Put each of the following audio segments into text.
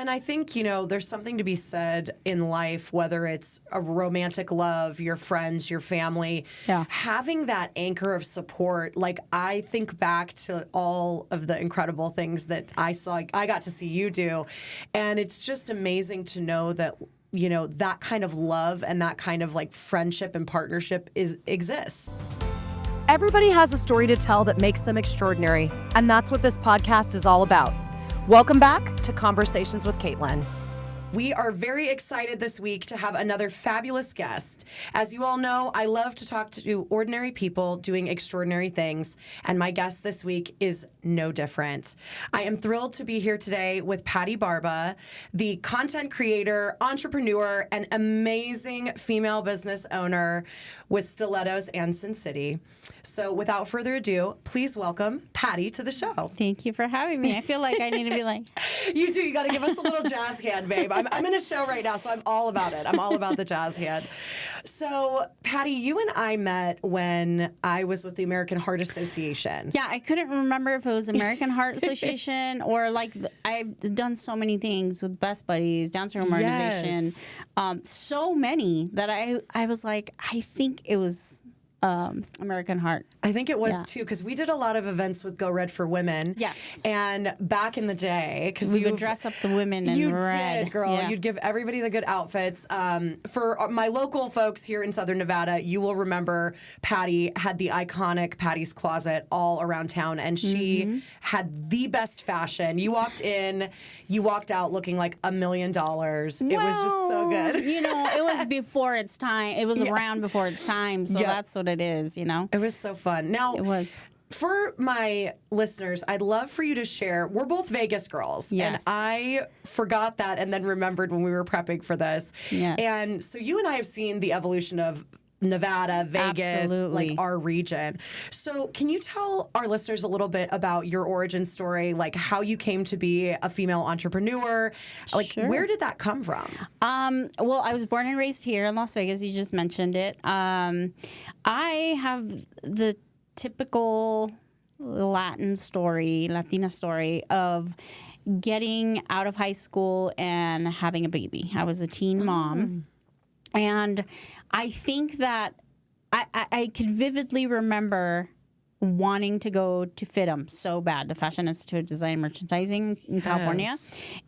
And I think, there's something to be said in life, whether it's a romantic love, your friends, your family, having that anchor of support. Like, I think back to all of the incredible things that I got to see you do. And it's just amazing to know that, that kind of love and that kind of like friendship and partnership exists. Everybody has a story to tell that makes them extraordinary, and that's what this podcast is all about. Welcome back to Conversations with Caitlyn. We are very excited this week to have another fabulous guest. As you all know, I love to talk to ordinary people doing extraordinary things, and my guest this week is no different. I am thrilled to be here today with Patty Barba, the content creator, entrepreneur, and amazing female business owner with Stilettos and Sin City. So without further ado, please welcome Patty to the show. Thank you for having me. I feel like I need to be like... You do. You got to give us a little jazz hand, babe. I'm in a show right now, so I'm all about it. I'm all about the jazz hand. So, Patty, you and I met when I was with the American Heart Association. Yeah, I couldn't remember if it was American Heart Association or like I've done so many things with Best Buddies, Down Syndrome Organization, so many that I was like, I think it was American Heart. I think it was too, because we did a lot of events with Go Red for Women. Yes. And back in the day, because we would dress up the women in red. You did, girl. Yeah. You'd give everybody the good outfits. For my local folks here in Southern Nevada, you will remember Patty had the iconic Patty's Closet all around town, and she had the best fashion. You walked in, you walked out looking like $1 million. It was just so good. It was before its time. It was around before its time, so that's what it is, It was so fun. Now, it was. For my listeners, I'd love for you to share. We're both Vegas girls. Yes. And I forgot that and then remembered when we were prepping for this. Yes. And so you and I have seen the evolution of Nevada, Vegas, Absolutely. like our region. So can you tell our listeners a little bit about your origin story, like how you came to be a female entrepreneur? Like, Sure. Where did that come from? Well, I was born and raised here in Las Vegas. You just mentioned it. I have the typical Latina story of getting out of high school and having a baby. I was a teen mom. And I think that I could vividly remember wanting to go to FITM so bad, the Fashion Institute of Design and Merchandising in California.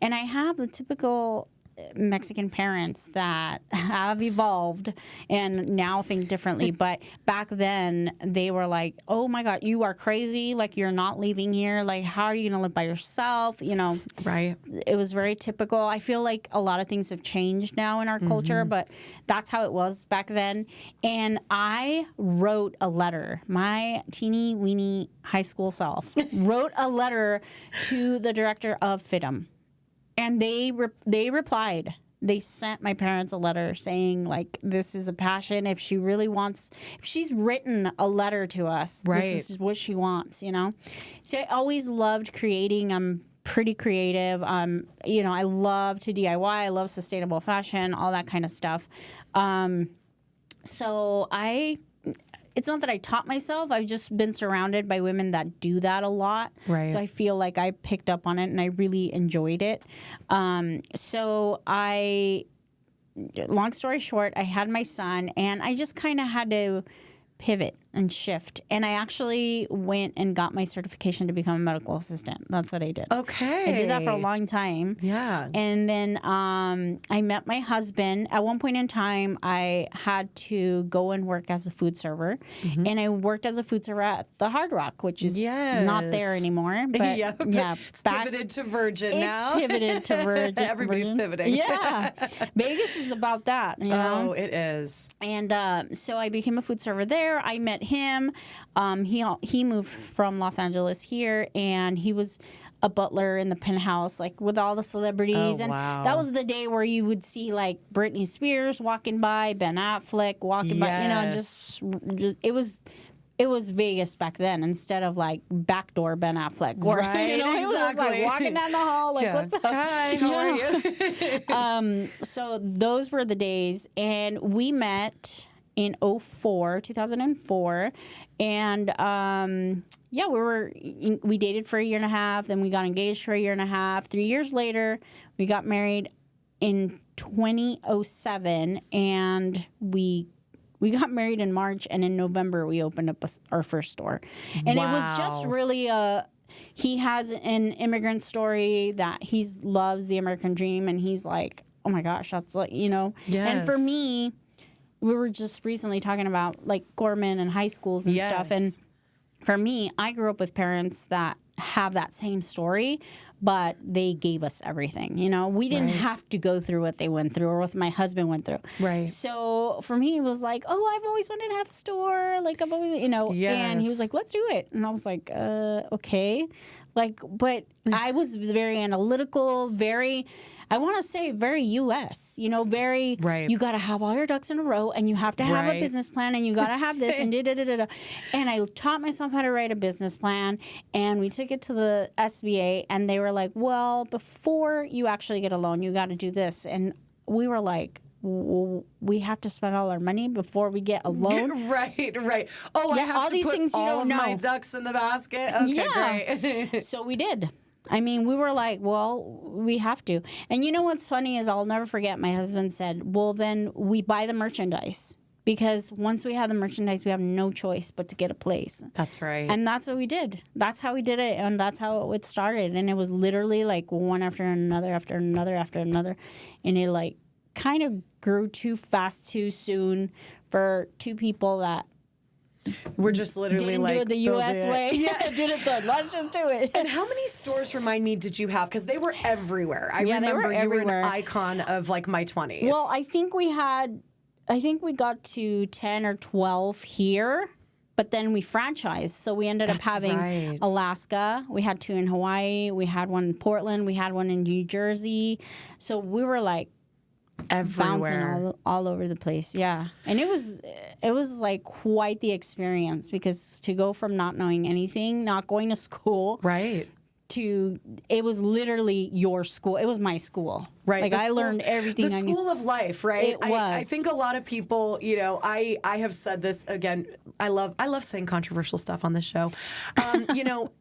And I have the typical Mexican parents that have evolved and now think differently. But back then, they were like, oh, my God, you are crazy. Like, you're not leaving here. Like, how are you going to live by yourself? Right. It was very typical. I feel like a lot of things have changed now in our culture, but that's how it was back then. And I wrote a letter. My teeny weeny high school self wrote a letter to the director of FITM. And they replied. They sent my parents a letter saying, like, this is a passion. If she's written a letter to us, this is what she wants, So I always loved creating. I'm pretty creative. I love to DIY. I love sustainable fashion, all that kind of stuff. It's not that I taught myself. I've just been surrounded by women that do that a lot. Right. So I feel like I picked up on it and I really enjoyed it. Long story short, I had my son and I just kind of had to pivot and shift. And I actually went and got my certification to become a medical assistant. That's what I did. Okay. I did that for a long time. Yeah. And then I met my husband. At one point in time, I had to go and work as a food server. And I worked as a food server at the Hard Rock, which is not there anymore. But it's pivoted to Virgin now. It's pivoted to Virgin. Everybody's pivoting. Yeah. Vegas is about that. Oh, it is. And so I became a food server there. I met him. He moved from Los Angeles here, and he was a butler in the penthouse, like with all the celebrities. And that was the day where you would see like Britney Spears walking by, Ben Affleck walking by. Just it was Vegas back then instead of like backdoor Ben Affleck. Right, it was just like walking down the hall, like, what's up? Hi, how are you? So those were the days, and we met. in 2004. And we dated for a year and a half. Then we got engaged for a year and a half. 3 years later, we got married in 2007, and we got married in March, and in November we opened up our first store. And it was just really he has an immigrant story that he loves the American dream, and he's like, oh my gosh, that's like, Yes. And for me, we were just recently talking about like Gorman and high schools and stuff. And for me, I grew up with parents that have that same story, but they gave us everything. We didn't have to go through what they went through or what my husband went through. Right. So for me, it was like, oh, I've always wanted to have a store. Like, I've always, and he was like, let's do it. And I was like, okay. Like, but I was very analytical, I want to say very U.S., very, you got to have all your ducks in a row, and you have to have a business plan, and you got to have this, and da-da-da-da-da. And I taught myself how to write a business plan, and we took it to the SBA, and they were like, well, before you actually get a loan, you got to do this. And we were like, we have to spend all our money before we get a loan. Right. Oh, I have all to these put things all of my ducks in the basket. Okay, great. So we did. I mean, we were like, well, we have to. And you know what's funny is I'll never forget my husband said, well, then we buy the merchandise. Because once we have the merchandise, we have no choice but to get a place. That's right. And that's what we did. That's how we did it. And that's how it started. And it was literally like one after another, after another, after another. And it like kind of grew too fast, too soon for two people that we're just literally didn't like do it the U.S. way. Did it then. Let's just do it. And how many stores, remind me, did you have? Because they were everywhere. I remember you were an icon of like my 20s. Well, I think we got to 10 or 12 here, but then we franchised. So we ended up having Alaska. We had 2 in Hawaii. We had one in Portland. We had one in New Jersey. So we were like everywhere, bouncing all over the place. Yeah. And it was like quite the experience, because to go from not knowing anything, not going to school, to it was literally your school. It was my school. Right. Like I learned everything. The school of life, right? It was. I think a lot of people, I have said this again. I love saying controversial stuff on this show.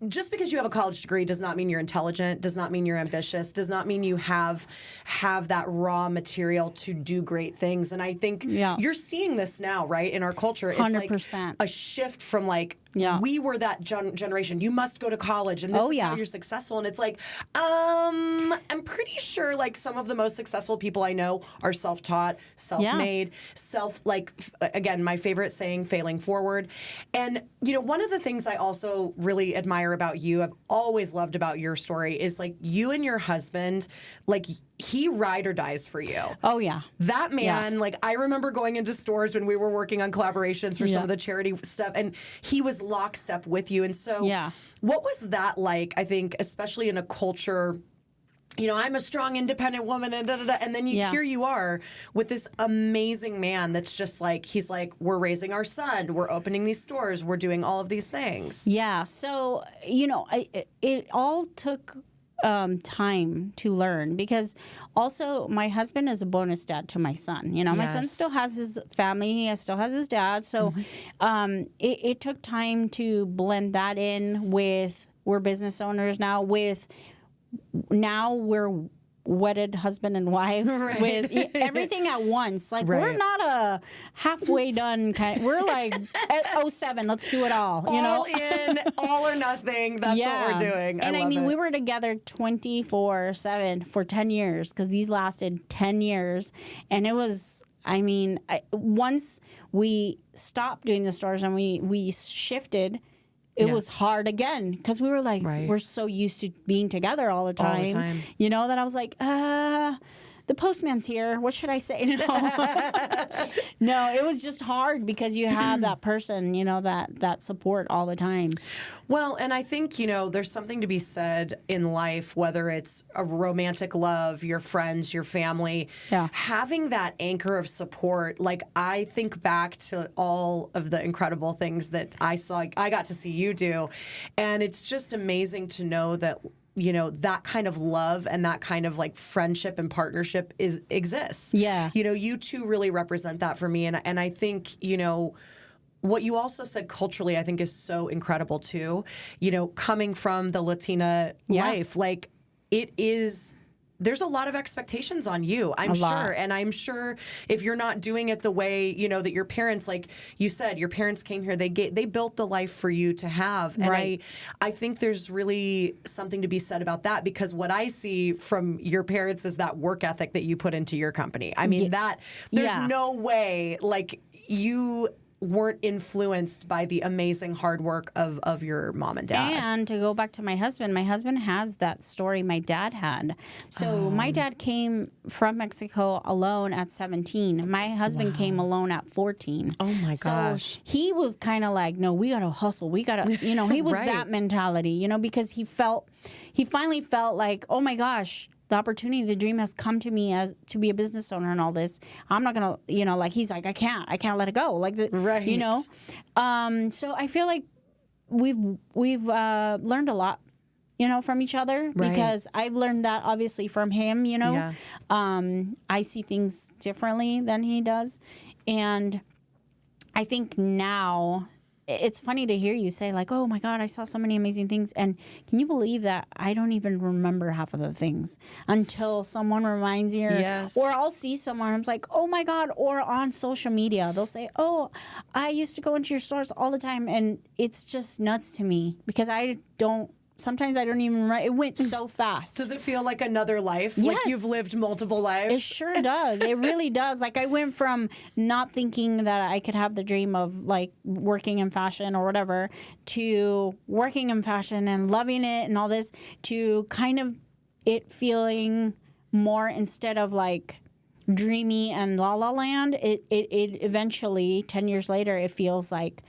Just because you have a college degree does not mean you're intelligent, does not mean you're ambitious, does not mean you have that raw material to do great things. And I think you're seeing this now, right? In our culture. It's 100%. like a shift from like, we were that generation. You must go to college and this is how you're successful. And it's like, I'm pretty sure like some of the most successful people I know are self-taught, self-made, again, my favorite saying, failing forward. And, one of the things I also really admire about you, I've always loved about your story, is like you and your husband, like he ride or dies for you. Oh, yeah. That man, like I remember going into stores when we were working on collaborations for some of the charity stuff, and he was lockstep with you. And so what was that like, I think, especially in a culture, I'm a strong, independent woman, and and then here you are with this amazing man that's just like, he's like, we're raising our son, we're opening these stores, we're doing all of these things. Yeah. So, it all took time to learn, because also my husband is a bonus dad to my son. My son still has his family, he still has his dad. So it took time to blend that in with, we're business owners now, now we're wedded husband and wife with everything at once. Like we're not a halfway done kind. We're like at 07, let's do it all. All in, all or nothing. That's what we're doing. And I mean, we were together 24/7 for 10 years, because these lasted 10 years, and it was. I mean, once we stopped doing the stores and we shifted. It was hard again, because we were like, we're so used to being together all the time. That I was like, the postman's here. What should I say? No, it was just hard, because you have that person, that support all the time. Well, and I think, there's something to be said in life, whether it's a romantic love, your friends, your family, having that anchor of support. Like, I think back to all of the incredible things that I got to see you do. And it's just amazing to know that, you know, that kind of love and that kind of like friendship and partnership exists. Yeah. You know, you two really represent that for me. And I think, you know, what you also said culturally, I think is so incredible too. You know, coming from the Latina life, like it is, there's a lot of expectations on you, I'm sure. And I'm sure if you're not doing it the way, you know, that your parents, like you said, your parents came here, they built the life for you to have. And I think there's really something to be said about that, because what I see from your parents is that work ethic that you put into your company. I mean, that there's no way like you weren't influenced by the amazing hard work of your mom and dad. And to go back to my husband has that story my dad had. So my dad came from Mexico alone at 17. My husband came alone at 14. Oh my gosh. So he was kind of like, no, we got to hustle. We got to, you know, he was that mentality, you know, because he finally felt like, oh my gosh, the opportunity, the dream has come to me as to be a business owner and all this. I'm not gonna, you know, like he's like, I can't let it go, like you know. So I feel like we've learned a lot, you know, from each other, because I've learned that obviously from him, you know. Yeah. I see things differently than he does, and I think now. It's funny to hear you say like, oh my God, I saw so many amazing things. And can you believe that I don't even remember half of the things until someone reminds me, or I'll see someone, I'm like, oh my God, or on social media, they'll say, oh, I used to go into your stores all the time. And it's just nuts to me because sometimes I don't even remember. It went so fast. Does it feel like another life? Yes. Like you've lived multiple lives? It sure does. It really does. Like I went from not thinking that I could have the dream of like working in fashion or whatever to working in fashion and loving it and all this, to kind of it feeling more, instead of like dreamy and la la land, it eventually 10 years later it feels like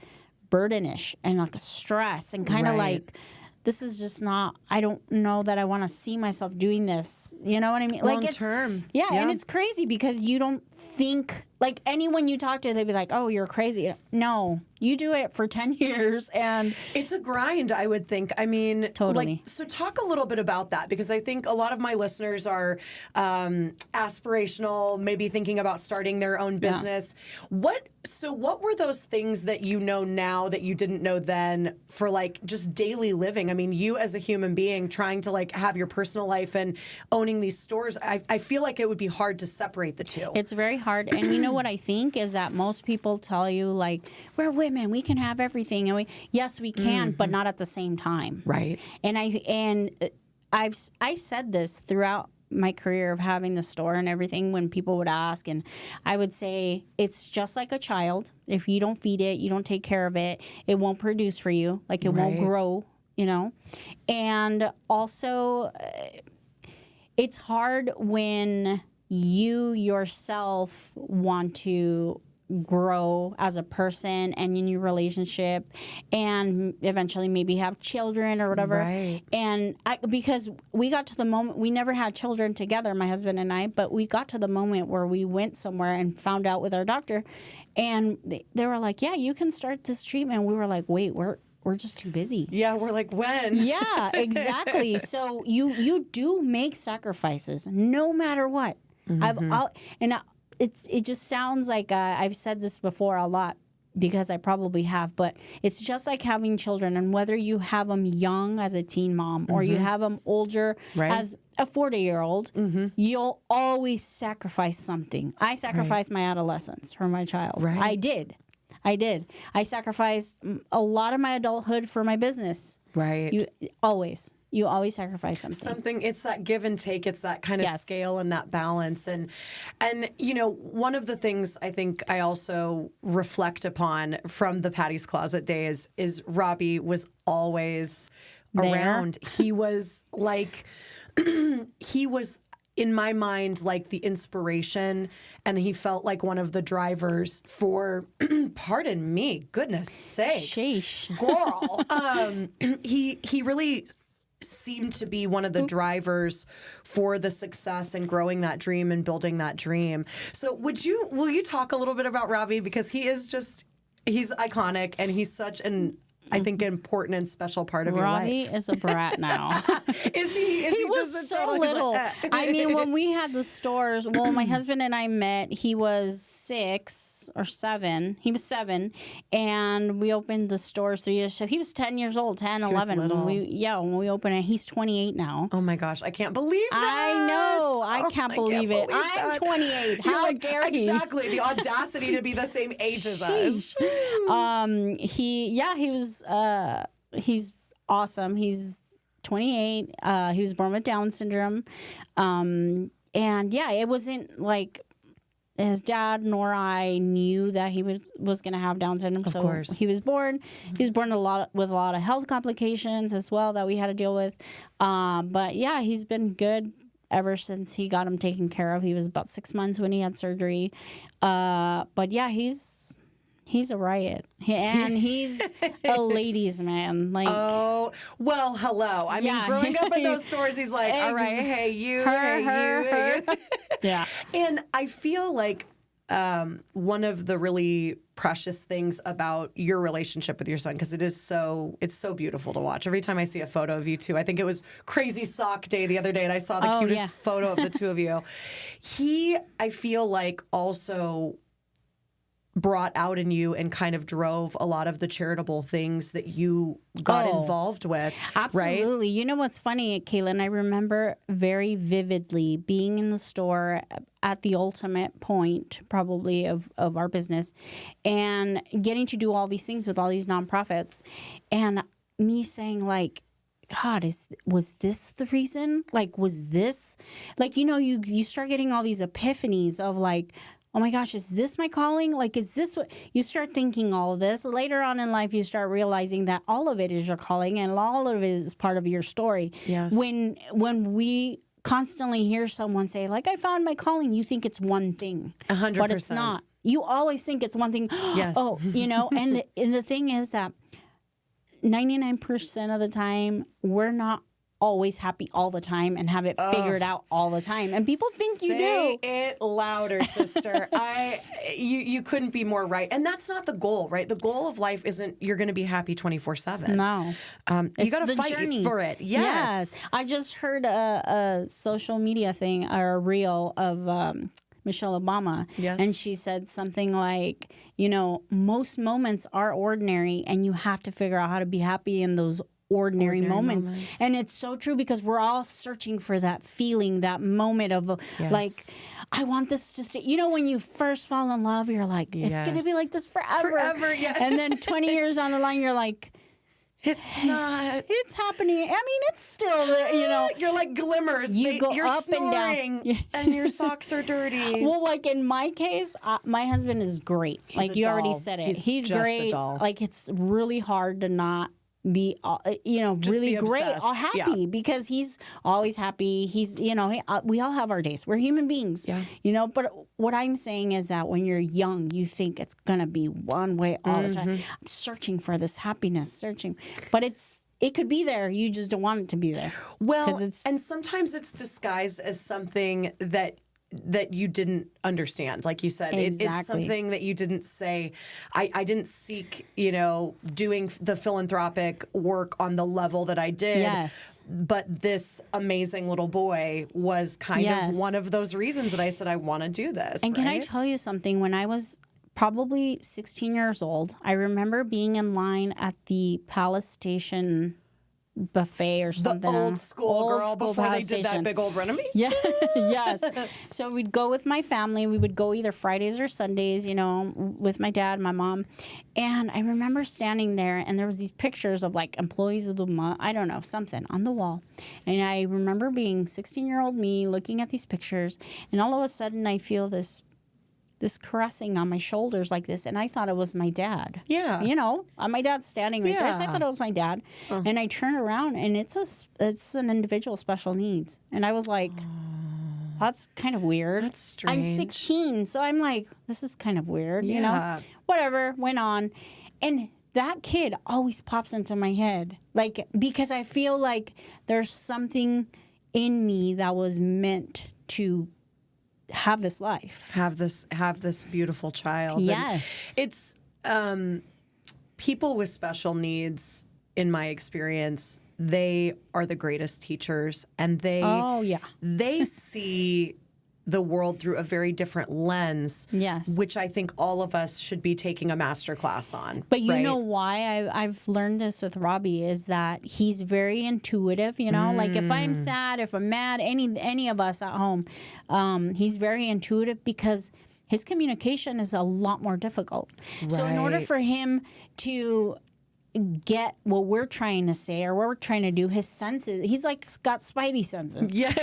burdenish and like a stress and kind of like, this is just not, I don't know that I want to see myself doing this. You know what I mean? Long like term. Yeah, and it's crazy because you don't think, like anyone you talk to, they'd be like, oh, you're crazy. No, you do it for 10 years and it's a grind, I would think. I mean, totally. So talk a little bit about that, because I think a lot of my listeners are aspirational, maybe thinking about starting their own business. So what were those things that you know now that you didn't know then for like just daily living? I mean, you as a human being trying to like have your personal life and owning these stores, I feel like it would be hard to separate the two. It's very hard. And you know what I think is that most people tell you like, we're women, we can have everything. And yes, we can, but not at the same time. Right. And I said this throughout my career of having the store and everything, when people would ask, and I would say it's just like a child. If you don't feed it, you don't take care of it, it won't produce for you, like it won't grow, you know. And also it's hard when you yourself want to grow as a person and in your relationship and eventually maybe have children or whatever. Right. And because we got to the moment, we never had children together, my husband and I, but we got to the moment where we went somewhere and found out with our doctor, and they were like, yeah, you can start this treatment. We were like, wait, we're just too busy. Yeah, we're like, when? Yeah, exactly. So you do make sacrifices no matter what. It just sounds like I've said this before a lot because I probably have, but it's just like having children, and whether you have them young as a teen mom or you have them older as a 40-year-old, you'll always sacrifice something. I sacrificed my adolescence for my child. Right. I did. I sacrificed a lot of my adulthood for my business. Right. You always sacrifice something. It's that give and take. It's that kind of scale and that balance. And you know, one of the things I think I also reflect upon from the Patty's Closet days is Robbie was always around. He was like, he was, in my mind, like the inspiration, and he felt like one of the drivers for, pardon me, goodness sakes. Sheesh. Girl. He really seemed to be one of the drivers for the success and growing that dream and building that dream. So will you talk a little bit about Robbie, because he's iconic and he's such an I think, important and special part of your Robbie life. is a brat now. Is he? Is He was just a so total, he's little. like, I mean, when we had the stores, well, my husband and I met, he was 6 or 7. He was 7. And we opened the stores 3 years. So he was 10 years old, 10, 11. little. When we opened it, he's 28 now. oh my gosh, I can't believe that. I know. I can't believe it. I'm 28. You're How like, dare he? Exactly. The audacity to be the same age as us. He's awesome. He's 28. He was born with Down syndrome. And yeah, it wasn't like his dad nor I knew that he was going to have Down syndrome. Of course. He was born with a lot of health complications as well that we had to deal with. But yeah, he's been good ever since he got him taken care of. He was about 6 months when he had surgery. But yeah, he's a riot. And he's a ladies' man. Like, oh, well, hello. I mean, growing up in those stores, he's like, all right, hey, you, hey, you. Yeah. And I feel like one of the really precious things about your relationship with your son, because it's so beautiful to watch. Every time I see a photo of you two, I think it was Crazy Sock Day the other day, and I saw the cutest photo of the two of you. I feel like, also brought out in you and kind of drove a lot of the charitable things that you got involved with. Absolutely. Right? You know what's funny, Caitlyn? I remember very vividly being in the store at the ultimate point, probably, of our business, and getting to do all these things with all these nonprofits, and me saying, like, God, was this the reason? Like, was this, like, you start getting all these epiphanies of, like, oh my gosh, is this my calling? Like, is this what you start thinking? All of this later on in life, you start realizing that all of it is your calling and all of it is part of your story. Yes. When we constantly hear someone say, like, I found my calling, you think it's one thing, 100%. but it's not. You always think it's one thing. Yes. Oh, and the thing is that 99% of the time, we're not always happy all the time and have it figured out all the time. And people think you do. Say it louder, sister. You couldn't be more right. And that's not the goal, right? The goal of life isn't you're going to be happy 24/7. No. You got to fight journey for it. Yes. I just heard a social media thing, or a reel of Michelle Obama. Yes. And she said something like, most moments are ordinary and you have to figure out how to be happy in those ordinary moments. And it's so true, because we're all searching for that feeling, that moment of like, I want this to stay. When you first fall in love, you're like, it's going to be like this forever. Yeah. And then 20 years on the line, you're like, it's not. It's happening. I mean, it's still there, You're like glimmers. You're up snoring, and down. And your socks are dirty. Well, like in my case, my husband is great. He's like a you doll. already said it. He's just great. a doll. Like, it's really hard to not be really be great, obsessed. all happy, because he's always happy. He's we all have our days. We're human beings. But what I'm saying is that when you're young, you think it's gonna be one way all the time. I'm searching for this happiness, but it could be there. You just don't want it to be there. Well, and sometimes it's disguised as something that you didn't understand. Like you said, Exactly. it's something that you didn't say. I didn't seek, doing the philanthropic work on the level that I did. Yes. But this amazing little boy was kind of one of those reasons that I said, I want to do this. And can I tell you something? When I was probably 16 years old, I remember being in line at the Palace Station buffet or something. The old school girl before they did that big old renovation. Yeah, yes. So we'd go with my family. We would go either Fridays or Sundays, with my dad, my mom. And I remember standing there, and there was these pictures of, like, employees of the month, I don't know, something on the wall. And I remember being 16-year-old me looking at these pictures, and all of a sudden I feel this caressing on my shoulders like this, and I thought it was my dad. Yeah. My dad's standing right there, so I thought it was my dad. And I turn around, and it's an individual special needs. And I was like, that's kind of weird. That's strange. I'm 16, so I'm like, this is kind of weird, Whatever, went on. And that kid always pops into my head, like, because I feel like there's something in me that was meant to have this life, have this beautiful child. Yes. And it's people with special needs, in my experience, they are the greatest teachers, and they see the world through a very different lens. Yes. Which I think all of us should be taking a master class on. But you right? know why I've learned this with Robbie is that he's very intuitive, you know? Like if I'm sad, if I'm mad, any of us at home, he's very intuitive because his communication is a lot more difficult. Right. So in order for him to get what we're trying to say or what we're trying to do, his senses, he's like got spidey senses. Yeah.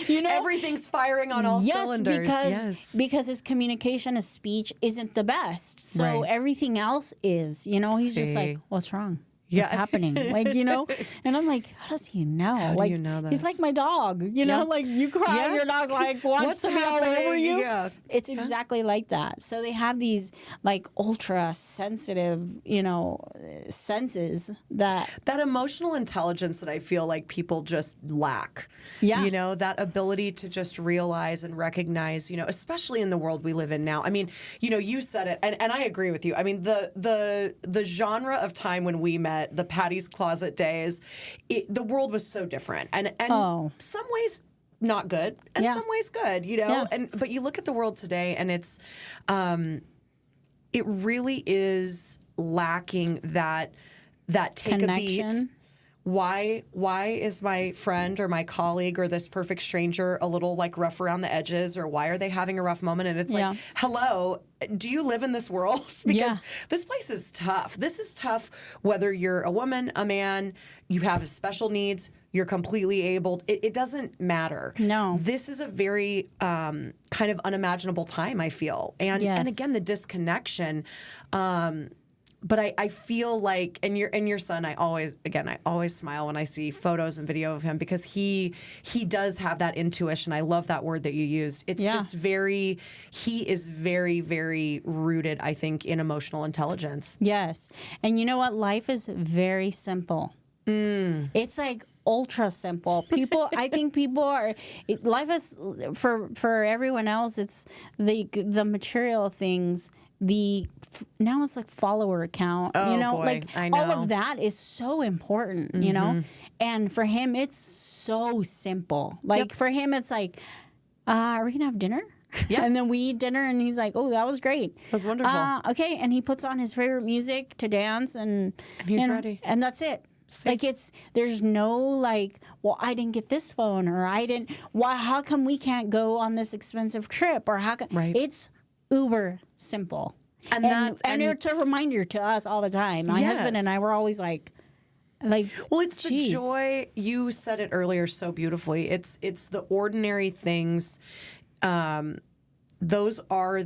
You know, everything's firing on all cylinders. Because his communication, his speech isn't the best. So everything else is, you know, he's just like, what's wrong? What's happening? Like, you know, and I'm like, how does he know? How like, do you know this? He's like my dog, you know, like you cry, your dog's like, wants to be all over you. Yeah. It's exactly like that. So they have these like ultra sensitive, you know, senses that emotional intelligence that I feel like people just lack. Yeah. You know, that ability to just realize and recognize, you know, especially in the world we live in now. I mean, you know, you said it, and I agree with you. I mean, the genre of time when we met, the Patty's Closet days, the world was so different, and some ways not good, and some ways good, you know. But you look at the world today, and it's it really is lacking that take connection. A beat. Why is my friend or my colleague or this perfect stranger a little like rough around the edges, or why are they having a rough moment? And it's like, hello, do you live in this world? Because this place is tough. This is tough whether you're a woman, a man, you have special needs, you're completely abled. It doesn't matter. No. This is a very kind of unimaginable time, I feel. And again, the disconnection. But I feel like, and your son, I always smile when I see photos and video of him, because he does have that intuition. I love that word that you used. It's just he is very, very rooted, I think, in emotional intelligence. Yes. And you know what? Life is very simple. It's like ultra simple. I think people are, life is, for everyone else, it's the material things. Now it's like follower count, you know, like all of that is so important, you know, and for him it's so simple. Like for him it's like, are we gonna have dinner? Yeah. And then we eat dinner and he's like, oh, that was great. That was wonderful. Okay. And he puts on his favorite music to dance and he's ready. And that's it. Like there's no like, well, I didn't get this phone, or how come we can't go on this expensive trip, or how come it's uber simple. And it's a reminder to us all the time. My husband and I were always like, well, it's the joy. You said it earlier so beautifully. It's the ordinary things. Those are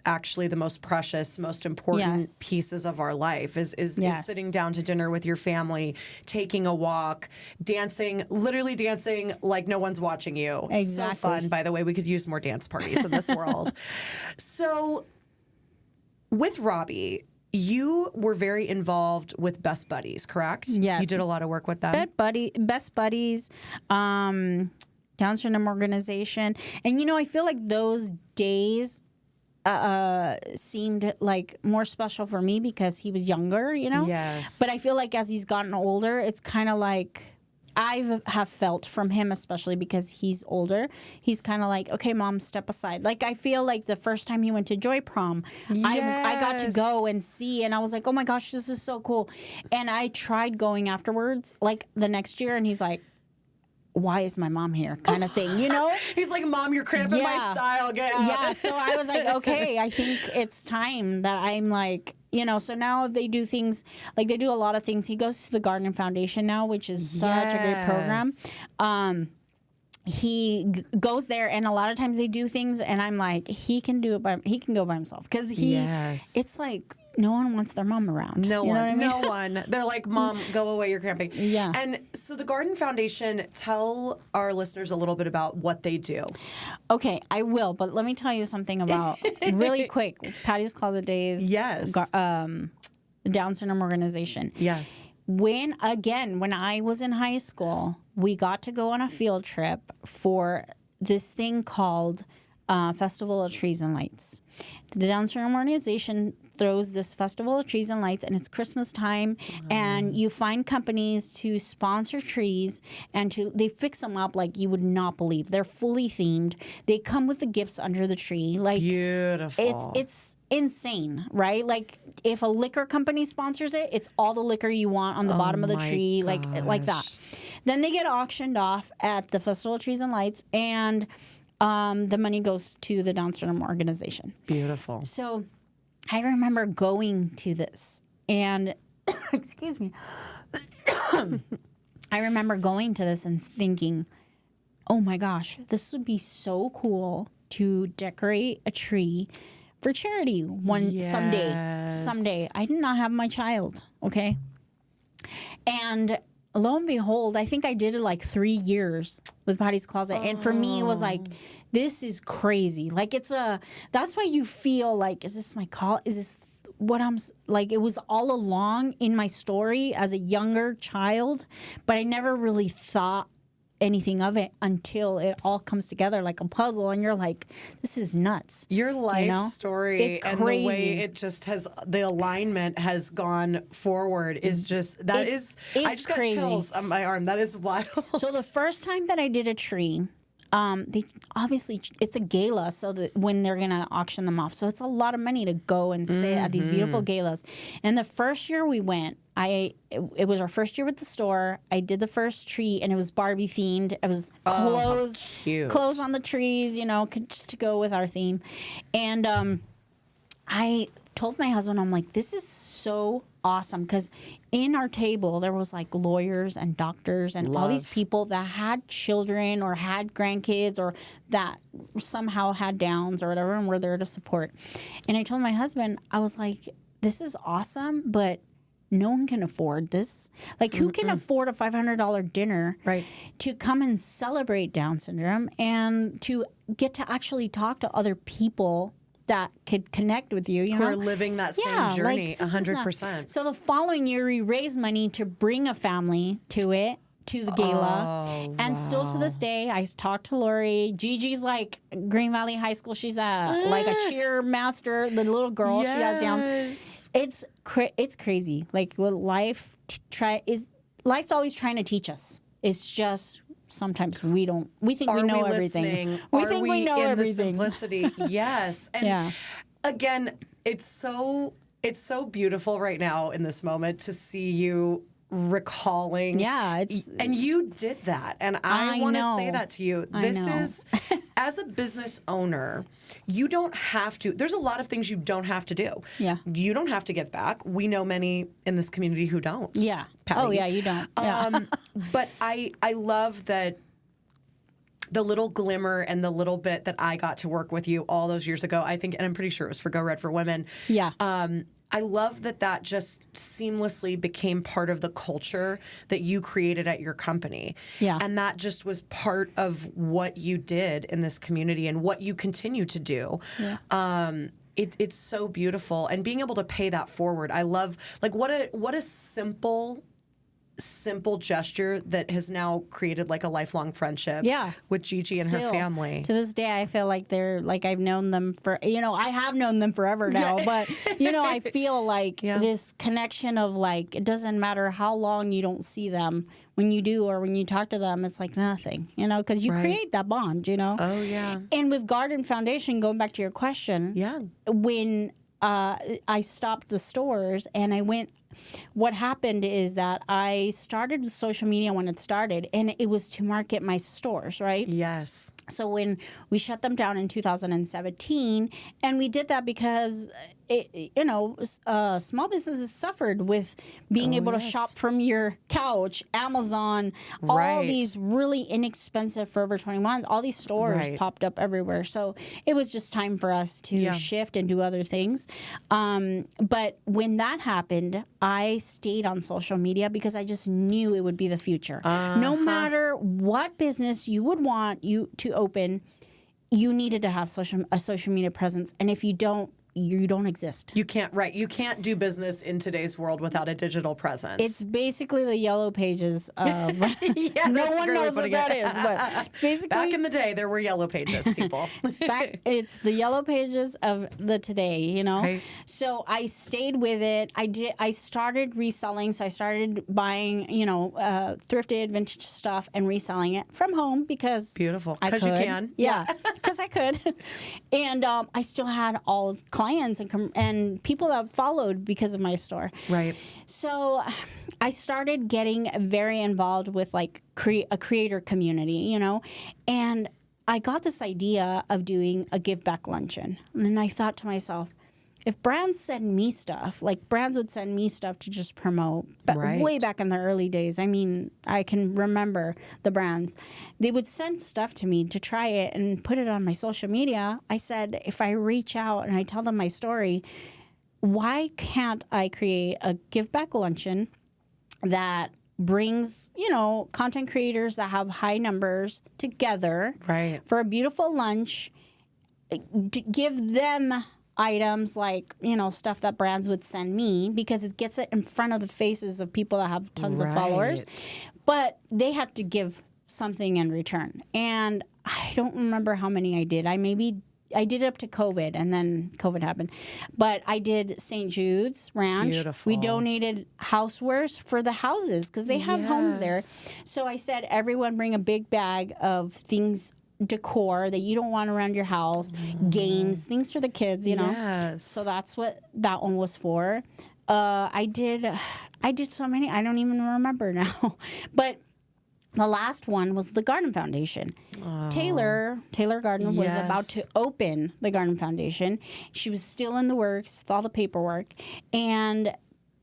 actually the most precious, most important pieces of our life is sitting down to dinner with your family, taking a walk, literally dancing like no one's watching you. Exactly. So fun, by the way. We could use more dance parties in this world. So with Robbie, you were very involved with Best Buddies, correct? Yes. You did a lot of work with them. Best Buddies, Down syndrome organization. And, you know, I feel like those days seemed like more special for me because he was younger, you know? Yes. But I feel like as he's gotten older, it's kind of like I have felt from him, especially because he's older, he's kind of like, okay, Mom, step aside. Like, I feel like the first time he went to Joy Prom, I got to go and see, and I was like, oh my gosh, this is so cool. And I tried going afterwards, like the next year, and he's like, why is my mom here, kind of thing, you know? He's like, Mom, you're cramping my style, get out. Yeah, so I was like, okay, I think it's time that I'm like, you know, so now if they do things, like they do a lot of things. He goes to the Garden Foundation now, which is such a great program. He goes there, and a lot of times they do things, and I'm like, he can go by himself, because it's like, no one wants their mom around. No one. They're like, Mom, go away, you're cramping. Yeah. And so the Garden Foundation, tell our listeners a little bit about what they do. Okay, I will, but let me tell you something about, really quick, Patty's Closet Days. Yes. Down syndrome organization. Yes. When I was in high school, we got to go on a field trip for this thing called Festival of Trees and Lights. The Downstream organization throws this Festival of Trees and Lights, and it's Christmas time, and you find companies to sponsor trees, and they fix them up like you would not believe. They're fully themed. They come with the gifts under the tree. Like, beautiful. It's insane, right? Like, if a liquor company sponsors it, it's all the liquor you want on the bottom of the tree, like that. Then they get auctioned off at the Festival of Trees and Lights, and the money goes to the Downstream organization. Beautiful. So I remember going to this, and excuse me. I remember going to this and thinking, oh my gosh, this would be so cool to decorate a tree for charity someday. I did not have my child, okay? And lo and behold, I think I did it like 3 years with Patty's Closet. And for me, it was like, this is crazy. Like, that's why you feel like, is this my call? Is this what I'm, like, it was all along in my story as a younger child, but I never really thought anything of it until it all comes together like a puzzle, and you're like, this is nuts. Your life story it's and crazy. the way it just has, the alignment has gone forward is just, I just got crazy. chills on my arm. That is wild. So the first time that I did a tree, they obviously, it's a gala, so that when they're gonna auction them off, so it's a lot of money to go and sit at these beautiful galas. And the first year we went, it was our first year with the store. I did the first tree, and it was Barbie themed. It was clothes on the trees, just to go with our theme. And I told my husband, I'm like, this is so awesome, because in our table there was like lawyers and doctors and all these people that had children or had grandkids or that somehow had Downs or whatever, and were there to support. And I told my husband, I was like, this is awesome, but no one can afford this. Like, who can afford a $500 dinner to come and celebrate Down syndrome and to get to actually talk to other people that could connect with you, who are living that same journey, 100%. So the following year, we raised money to bring a family to the gala. And still to this day, I talk to Lori. Gigi's like Green Valley High School. She's like a cheer master, the little girl. She has down. It's crazy. Like, what life's always trying to teach us. It's just sometimes we think we know everything. We think we know everything. The simplicity? Yes. And again, it's so beautiful right now in this moment to see you recalling. And you did that. And I want to say that to you. This is, as a business owner, you don't have to, there's a lot of things you don't have to do. Yeah. You don't have to give back. We know many in this community who don't. Yeah. Patty. Oh, yeah, you don't. Yeah. But I love that the little glimmer and the little bit that I got to work with you all those years ago, I think, and I'm pretty sure it was for Go Red for Women. Yeah. I love that just seamlessly became part of the culture that you created at your company. Yeah. And that just was part of what you did in this community and what you continue to do. Yeah. It's so beautiful. And being able to pay that forward, I love, like, what a simple gesture that has now created like a lifelong friendship with Gigi and her family. To this day, I feel like they're like, I've known them for, I have known them forever now, but I feel like this connection of, like, it doesn't matter how long you don't see them. When you do, or when you talk to them, it's like nothing, because you create that bond, Oh, yeah. And with Garden Foundation, going back to your question, when I stopped the stores and I went, what happened is that I started with social media when it started, and it was to market my stores, right? Yes. So when we shut them down in 2017, and we did that because small businesses suffered with being able to shop from your couch, Amazon, all these really inexpensive Forever 21s, all these stores popped up everywhere. So it was just time for us to shift and do other things. But when that happened, I stayed on social media because I just knew it would be the future. No matter what business you would want you to open, you needed to have a social media presence. And if you don't, you don't exist. You can't do business in today's world without a digital presence. It's basically the yellow pages of yeah, no one knows what that is, but it's basically back in the day there were yellow pages, people. It's the yellow pages of the today, you know. Right. So I stayed with it. I started reselling, so I started buying, you know, thrifted vintage stuff and reselling it from home because beautiful, because you can. Yeah, because I could. And I still had all clients and people that followed because of my store. Right. So I started getting very involved with like a creator community, you know, and I got this idea of doing a give back luncheon. And then I thought to myself, if brands send me stuff, like brands would send me stuff to just promote, but way back in the early days, I mean, I can remember the brands. They would send stuff to me to try it and put it on my social media. I said, if I reach out and I tell them my story, why can't I create a give back luncheon that brings, you know, content creators that have high numbers together for a beautiful lunch, give them items like, you know, stuff that brands would send me because it gets it in front of the faces of people that have tons of followers. But they had to give something in return. And I don't remember how many I did. I did up to COVID, and then COVID happened. But I did St. Jude's Ranch. Beautiful. We donated housewares for the houses because they have homes there. So I said, everyone bring a big bag of things, decor that you don't want around your house, games, things for the kids, you know. So that's what that one was for. I did so many, I don't even remember now. But the last one was the Garden Foundation. Taylor Garden was about to open the Garden Foundation. She was still in the works with all the paperwork. And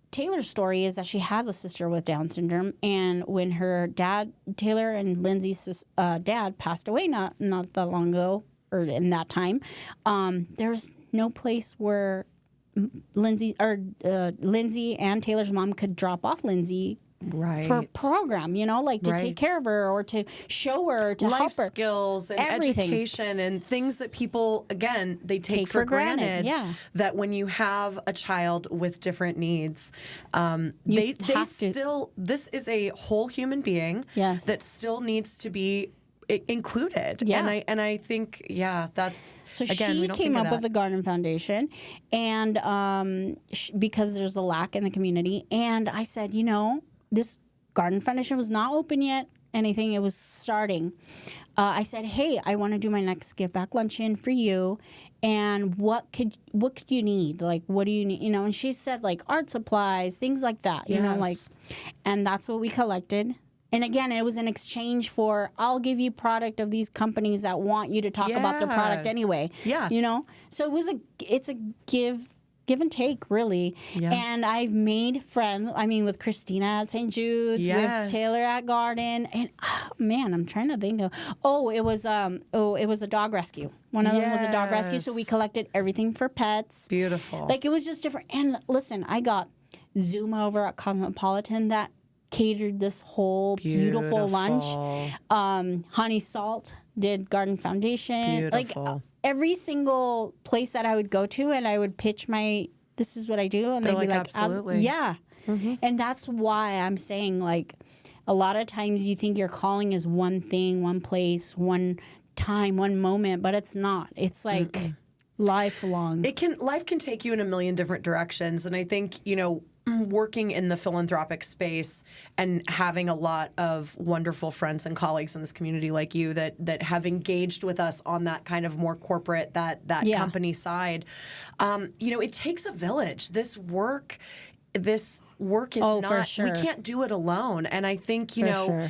Taylor's story is that she has a sister with Down syndrome, and when her dad, Taylor and Lindsay's dad, passed away not that long ago, or in that time, there's no place where Lindsay and Taylor's mom could drop off Lindsay for a program, you know, like to take care of her or to show her, to life help her. Skills and everything. Education and things that people, again, they take for granted. That when you have a child with different needs, they still, this is a whole human being that still needs to be included. And I think that's, so again, she we don't came think of up that. with the Garden Foundation, and because there's a lack in the community, and I said, you know, this Garden Foundation was not open yet, anything, it was starting. I said, hey, I want to do my next give back luncheon for you, and what could you need? Like, what do you need? You know, and she said like art supplies, things like that, you know, like, and that's what we collected. And again, it was in exchange for, I'll give you product of these companies that want you to talk about their product anyway. You know? So it's a give and take, really. And I've made friends, I mean, with Christina at St. Jude's, with Taylor at Garden, and man, I'm trying to think of, it was a dog rescue. One of them was a dog rescue, so we collected everything for pets. Beautiful. Like, it was just different. And listen, I got Zuma over at Cosmopolitan that catered this whole beautiful lunch. Honey Salt did Garden Foundation. Like every single place that I would go to, and I would pitch this is what I do, and they'd be like, absolutely. And that's why I'm saying, like, a lot of times you think your calling is one thing, one place, one time, one moment, but it's not. It's like lifelong. Life can take you in a million different directions, and I think, you know, working in the philanthropic space and having a lot of wonderful friends and colleagues in this community like you that have engaged with us on that kind of more corporate, that company side, you know, it takes a village. This work is not, we can't do it alone. And I think, you know,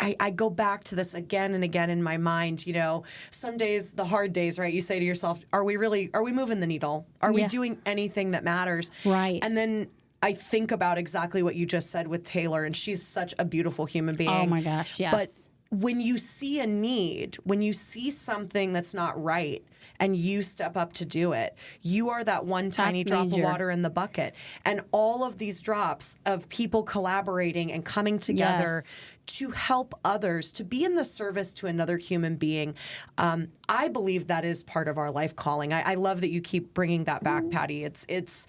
I go back to this again and again in my mind. You know, some days, the hard days, right? You say to yourself, are we moving the needle? Are we doing anything that matters? Right. And then I think about exactly what you just said with Taylor, and she's such a beautiful human being. Oh my gosh, yes. But when you see a need, when you see something that's not right, and you step up to do it, you are that one tiny drop of water in the bucket. And all of these drops of people collaborating and coming together to help others, to be in the service to another human being, I believe that is part of our life calling. I love that you keep bringing that back, Patty. It's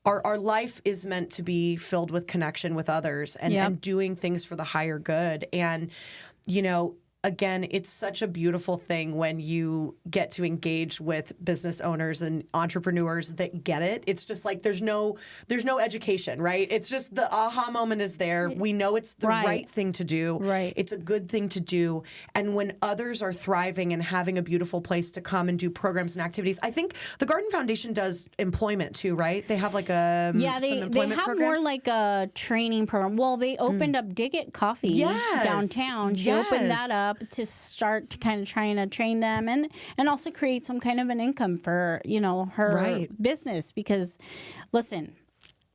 our life is meant to be filled with connection with others and doing things for the higher good. And, you know, again, it's such a beautiful thing when you get to engage with business owners and entrepreneurs that get it. It's just like there's no education, right? It's just the aha moment is there. We know it's the right thing to do. Right. It's a good thing to do. And when others are thriving and having a beautiful place to come and do programs and activities, I think the Garden Foundation does employment too, right? They have like they have programs. more like a training program. Well, they opened up Dig It Coffee downtown. She opened that up to start kind of trying to train them and also create some kind of an income for, you know, her business. Because, listen,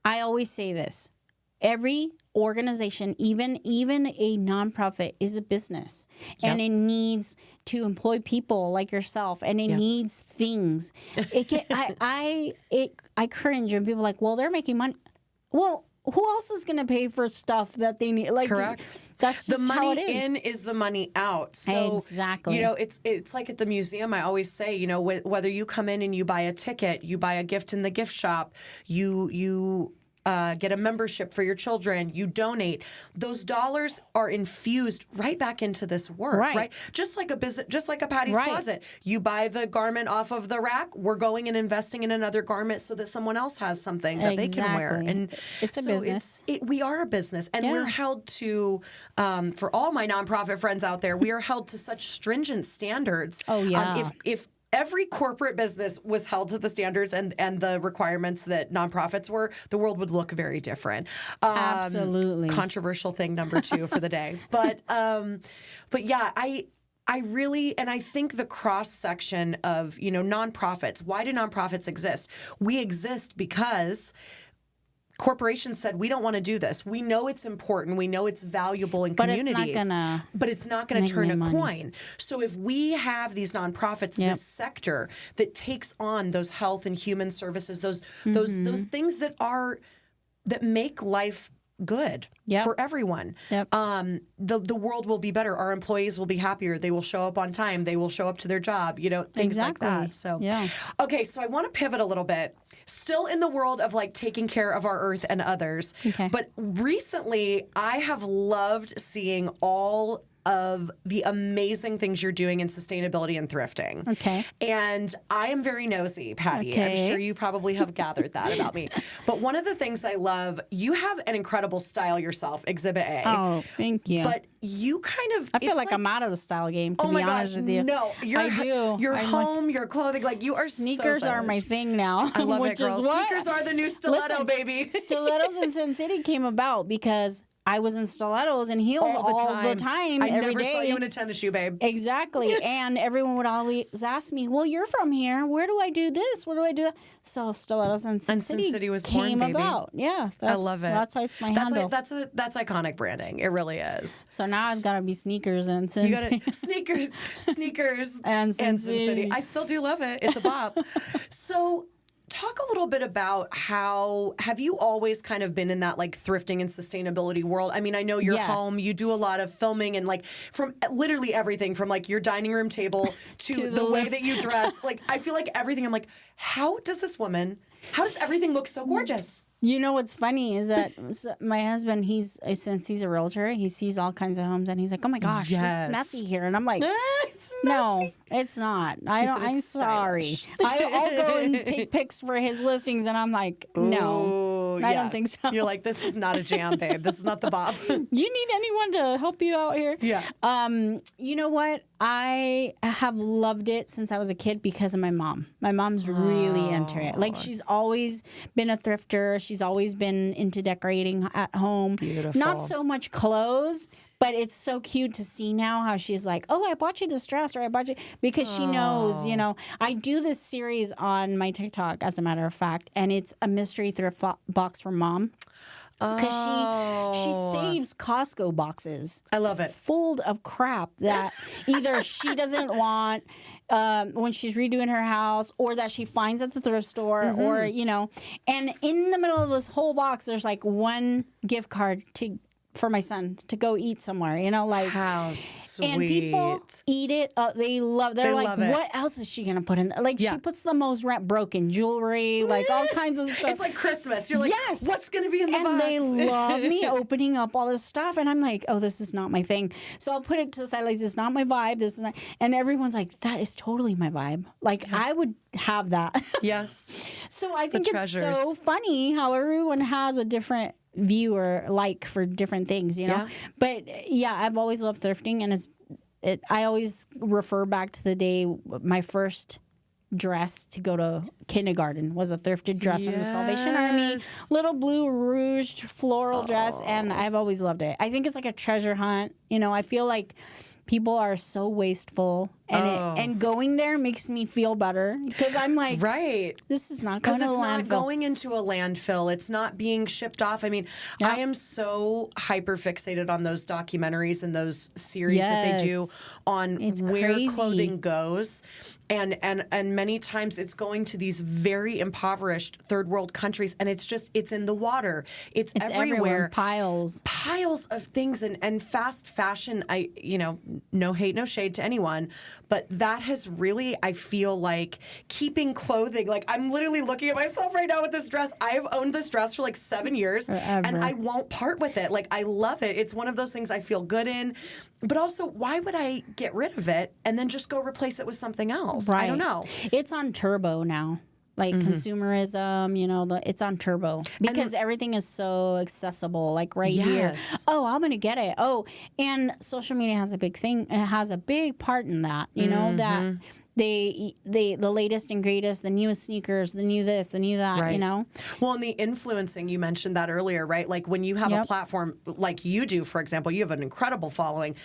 I always say this. Every organization, even a nonprofit, is a business. And it needs to employ people like yourself, and it needs things. I cringe when people are like, well, they're making money. Well, who else is going to pay for stuff that they need? Like, correct. That's just the money how it is. in is the money out. So, exactly. You know, it's like at the museum. I always say, you know, whether you come in and you buy a ticket, you buy a gift in the gift shop, you get a membership for your children, you donate. Those dollars are infused right back into this work, right? Just like a business, just like a Patty's Closet. You buy the garment off of the rack. We're going and investing in another garment so that someone else has something that they can wear. And it's a business. We are a business, and we're held to, for all my nonprofit friends out there, we are held to such stringent standards. Oh yeah. If every corporate business was held to the standards and the requirements that nonprofits were, the world would look very different. Absolutely. Controversial thing number 2 for the day. But yeah, I really, and I think the cross section of, you know, nonprofits, why do nonprofits exist? We exist because corporations said, we don't want to do this. We know it's important. We know it's valuable in communities. But it's not going to turn a coin. So if we have these nonprofits, this sector that takes on those health and human services, those things that make life good for everyone. The world will be better. Our employees will be happier. They will show up on time. They will show up to their job, you know, things like that. So, okay, so I want to pivot a little bit. Still in the world of like taking care of our earth and others. Okay. But recently, I have loved seeing all of the amazing things you're doing in sustainability and thrifting. Okay. And I am very nosy, Patty. Okay. I'm sure you probably have gathered that about me. But one of the things I love, you have an incredible style yourself, Exhibit A. Oh, thank you. But you kind of... I feel like I'm out of the style game, to be honest with you. No, I do. Your home, your clothing, like you are sneakers are my thing now. I love it, girl. Sneakers are the new stiletto, baby. Stilettos and Sin City came about because I was in stilettos and heels all the time. I every never day. saw you in a tennis shoe, babe. Exactly. And everyone would always ask me, well, you're from here. Where do I do this? Where do I do that? So Stilettos and Sin City was came born, baby. about. Yeah. I love it. That's why it's my handle. That's iconic branding. It really is. So now it's got to be sneakers and Sin City. You got sneakers and Sin City. I still do love it. It's a bop. So talk a little bit about how have you always kind of been in that like thrifting and sustainability world? I mean, I know you're home, you do a lot of filming and like from literally everything from like your dining room table to the way that you dress. Like I feel like everything, I'm like, how does everything look so gorgeous? You know what's funny is that my husband, since he's a realtor, he sees all kinds of homes and he's like, oh my gosh, it's messy here. And I'm like, it's messy. No, it's not. I'm sorry. I'll go and take pics for his listings and I'm like, no, I don't think so. You're like, this is not a jam, babe. This is not the bop. You need anyone to help you out here? Yeah. You know what? I have loved it since I was a kid because of my mom. My mom's really into it. Like she's always been a thrifter. She's always been into decorating at home. Beautiful. Not so much clothes, but it's so cute to see now how she's like, oh, I bought you this dress or I bought you, because she knows, you know. I do this series on my TikTok, as a matter of fact, and it's a mystery thrift box for mom. Because she saves Costco boxes. I love it. Full of crap that either she doesn't want when she's redoing her house, or that she finds at the thrift store, or, you know. And in the middle of this whole box, there's like one gift card for my son to go eat somewhere, you know, like how sweet. And people eat it. They like, what else is she gonna put in there? Like, she puts the most broken jewelry, like all kinds of stuff. It's like Christmas. You're like, yes, what's gonna be in the box? And they love me opening up all this stuff, and I'm like, oh, this is not my thing. So I'll put it to the side, like, this is not my vibe. This is not, and everyone's like, that is totally my vibe. Like, I would have that. Yes. So I think it's so funny how everyone has a different view or like for different things, you know. Yeah. But yeah, I've always loved thrifting, and I always refer back to the day my first dress to go to kindergarten was a thrifted dress from the Salvation Army, little blue ruched floral dress, and I've always loved it. I think it's like a treasure hunt, you know. I feel like people are so wasteful, and going there makes me feel better, because I'm like, this is not going to a landfill. Because it's not going into a landfill. It's not being shipped off. I mean, I am so hyper fixated on those documentaries and those series that they do on where clothing goes. And many times it's going to these very impoverished third world countries, and it's in the water. It's everywhere. Piles of things, and fast fashion. No hate, no shade to anyone, but that has really, I feel like, keeping clothing. Like, I'm literally looking at myself right now with this dress. I've owned this dress for like 7 years, and I won't part with it. Like, I love it. It's one of those things I feel good in, but also, why would I get rid of it and then just go replace it with something else? Right. I don't know. It's on turbo now. Like consumerism, you know, it's on turbo because everything is so accessible, like here. Oh, I'm going to get it. Oh, and social media has a big thing. It has a big part in that, you know, that the latest and greatest, the newest sneakers, the new this, the new that, you know? Well, and the influencing, you mentioned that earlier, right? Like, when you have a platform like you do, for example, you have an incredible following.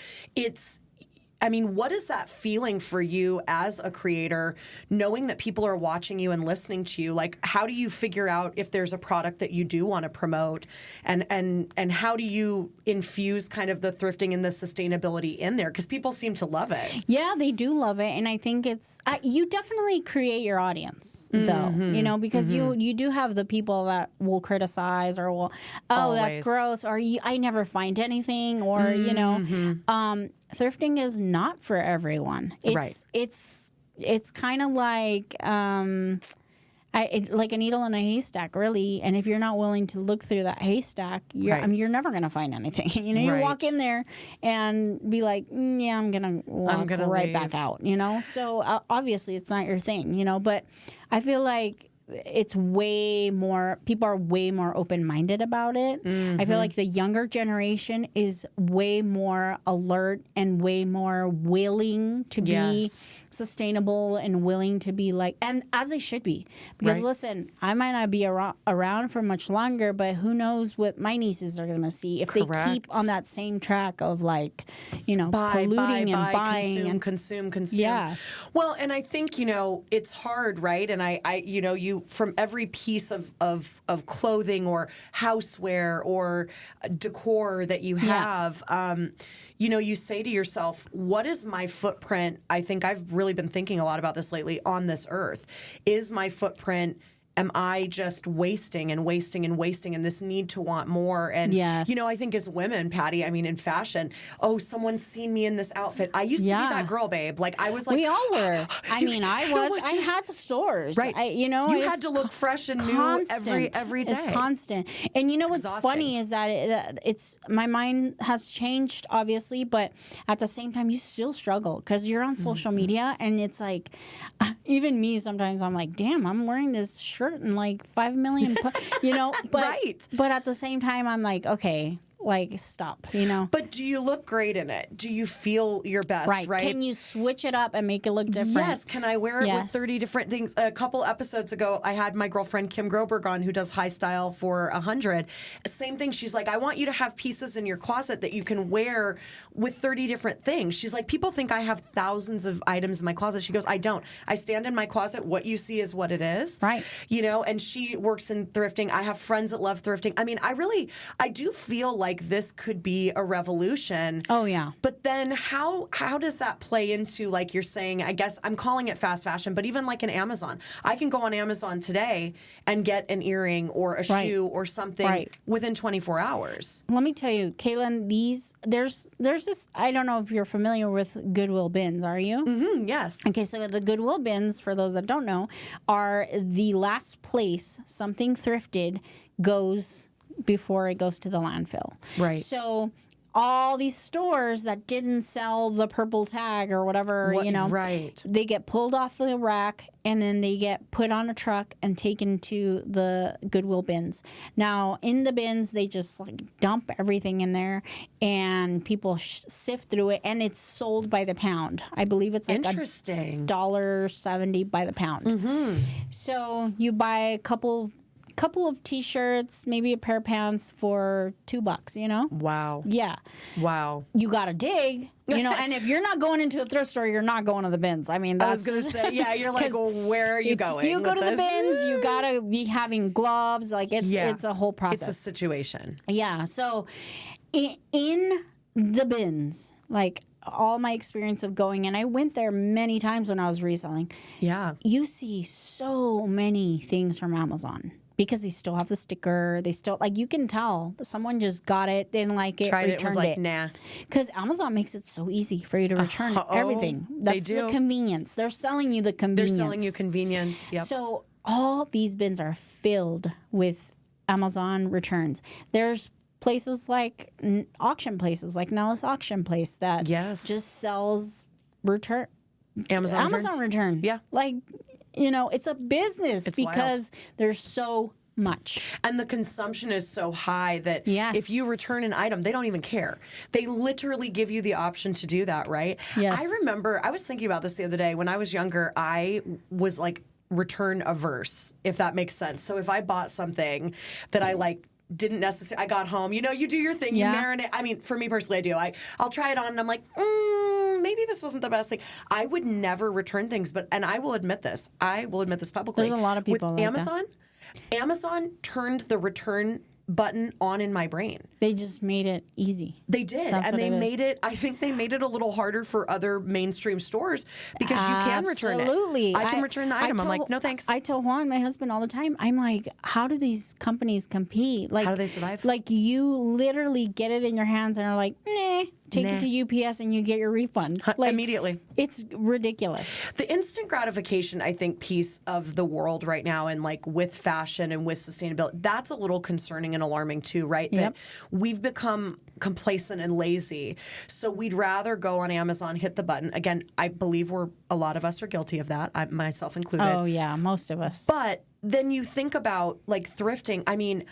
What is that feeling for you as a creator, knowing that people are watching you and listening to you? Like, how do you figure out if there's a product that you do want to promote, and how do you infuse kind of the thrifting and the sustainability in there? Because people seem to love it. Yeah, they do love it, and I think it's you definitely create your audience, though, you know, because you do have the people that will criticize or will, that's gross, or I never find anything, or you know. Thrifting is not for everyone. It's kind of like like a needle in a haystack, really. And if you're not willing to look through that haystack, you're never going to find anything. You know, you walk in there and be like, I'm going to walk right back out. You know, so obviously it's not your thing. You know, but I feel like it's way more, people are way more open-minded about it. I feel like the younger generation is way more alert and way more willing to be sustainable and willing to be like, and as they should be. Because listen, I might not be around for much longer, but who knows what my nieces are going to see if they keep on that same track of like, you know, polluting and buying and consume. Yeah. Well, and I think, you know, it's hard, right? And I you know, from every piece of clothing or houseware or decor that you have, you know, you say to yourself, what is my footprint? I think I've really been thinking a lot about this lately on this earth. Is my footprint, am I just wasting and wasting and wasting, and this need to want more? And, you know, I think as women, Patty, I mean, in fashion, someone's seen me in this outfit. I used to be that girl, babe. Like, I was like... We all were. I had stores. Right. You know, you had to look fresh and new every day. It's constant. And you know what's funny is that it's my mind has changed, obviously, but at the same time, you still struggle because you're on social media, and it's like, even me, sometimes I'm like, damn, I'm wearing this shirt and like 5 million, you know, but at the same time, I'm like, okay, like, stop, you know? But do you look great in it? Do you feel your best, right? Can you switch it up and make it look different? Yes. Can I wear it with 30 different things? A couple episodes ago, I had my girlfriend Kim Groberg on, who does High Style for 100. Same thing. She's like, I want you to have pieces in your closet that you can wear with 30 different things. She's like, people think I have thousands of items in my closet. She goes, I don't. I stand in my closet. What you see is what it is. Right. You know, and she works in thrifting. I have friends that love thrifting. I mean, I do feel like this could be a revolution. Oh, yeah. But then how does that play into, like you're saying, I guess I'm calling it fast fashion, but even like in Amazon, I can go on Amazon today and get an earring or a shoe or something within 24 hours. Let me tell you, Caitlyn, there's this, I don't know if you're familiar with Goodwill bins, are you? Mm-hmm, yes. Okay, so the Goodwill bins, for those that don't know, are the last place something thrifted goes before it goes to the landfill. Right. So all these stores that didn't sell the purple tag or whatever, they get pulled off the rack and then they get put on a truck and taken to the Goodwill bins. Now, in the bins, they just like dump everything in there and people sift through it, and it's sold by the pound. I believe it's like $1.70 by the pound. Mm-hmm. So you buy a couple of T-shirts, maybe a pair of pants for $2, you know? Wow. Yeah. Wow. You got to dig, you know, and if you're not going into a thrift store, you're not going to the bins. I mean, that's... I was going to say, yeah, you're like, well, where are you going? If you go to the bins, you got to be having gloves. Like, it's a whole process. It's a situation. Yeah. So in the bins, like, all my experience of going, and I went there many times when I was reselling. Yeah. You see so many things from Amazon. Because they still have the sticker. They still, like, you can tell that someone just got it, didn't like it, tried returned it, was like, nah. Because Amazon makes it so easy for you to return everything. That's the convenience. They're selling you the convenience. They're selling you convenience, yep. So all these bins are filled with Amazon returns. There's places like auction places, like Nellis Auction Place that just sells Amazon returns. Yeah. Like, you know, it's a business because there's so much. And the consumption is so high that if you return an item, they don't even care. They literally give you the option to do that, right? Yes. I remember, I was thinking about this the other day. When I was younger, I was like return averse, if that makes sense. So if I bought something that I like, didn't necessarily, I got home, you know, you do your thing, you marinate. I mean, for me personally, I do. I'll try it on and I'm like, maybe this wasn't the best thing. I would never return things, and I will admit this. I will admit this publicly. There's a lot of people with like Amazon. that. Amazon turned the return button on in my brain. They just made it easy. They did. And they made it, I think they made it a little harder for other mainstream stores because you can return it. Absolutely. I can return the item. I'm like, no thanks. I tell Juan, my husband, all the time, I'm like, how do these companies compete? Like, how do they survive? Like, you literally get it in your hands and are like, nah. Take it to UPS and you get your refund. Like, immediately. It's ridiculous. The instant gratification, I think, piece of the world right now, and like with fashion and with sustainability, that's a little concerning and alarming too, right? That we've become complacent and lazy. So we'd rather go on Amazon, hit the button. Again, I believe a lot of us are guilty of that, myself included. Oh, yeah, most of us. But then you think about like thrifting. I mean,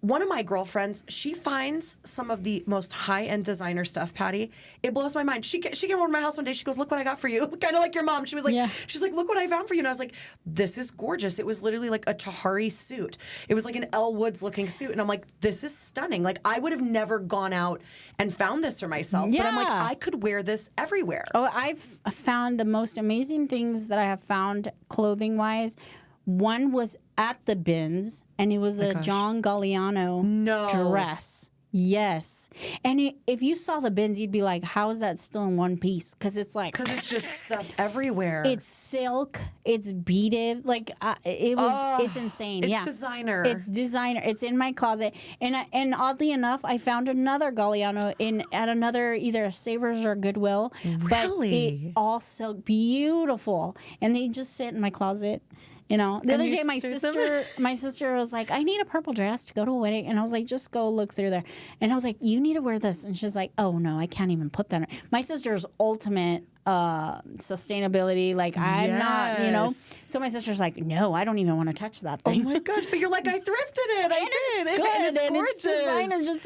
one of my girlfriends, she finds some of the most high-end designer stuff, Patty. It blows my mind. She came over to my house one day. She goes, look what I got for you. Kind of like your mom. She was like, she's like, look what I found for you. And I was like, this is gorgeous. It was literally like a Tahari suit. It was like an Elle Woods looking suit. And I'm like, this is stunning. Like, I would have never gone out and found this for myself. Yeah. But I'm like, I could wear this everywhere. Oh, I've found the most amazing things that I have found clothing-wise. One was at the bins, and it was a John Galliano dress. Yes. And if you saw the bins, you'd be like, how is that still in one piece? Because it's like... Because it's just stuff everywhere. It's silk. It's beaded. Like, it's insane. It's designer. It's designer. It's in my closet. And oddly enough, I found another Galliano at another, either Savers or Goodwill. Really? But it all silk. Beautiful. And they just sit in my closet. The other day, my stirred them? sister was like, I need a purple dress to go to a wedding. And I was like, just go look through there. And I was like, you need to wear this. And she's like, oh, no, I can't even put that on. My sister's ultimate sustainability. Like, I'm not, So my sister's like, no, I don't even want to touch that thing. Oh, my gosh. But you're like, I thrifted it. I did. It's good. And it's gorgeous. Designer, just,